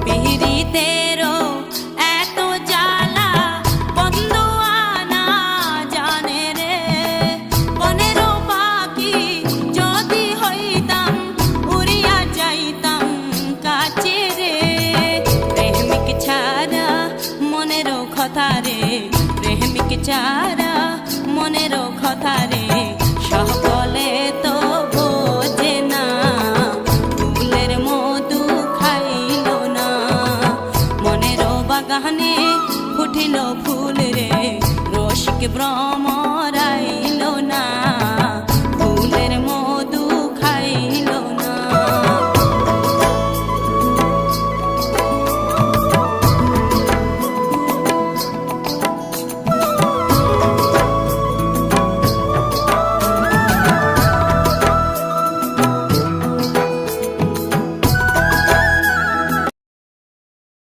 পিরিতেরও এত জ্বালা বন্ধু আনা জানে রে। 15 পাখি যদি হইতাম উড়িয়া যাইতাম কাছে রে। প্রেমিক ছাড়া মনেরও কথা রে, প্রেমিক ছাড়া মনেরও কথা রে। সকলে তো বোঝে না, ফুলের মধু খাইল না। মনেরও বাগানে ফুটিল ফুল রে, রসিক ভ্রমণ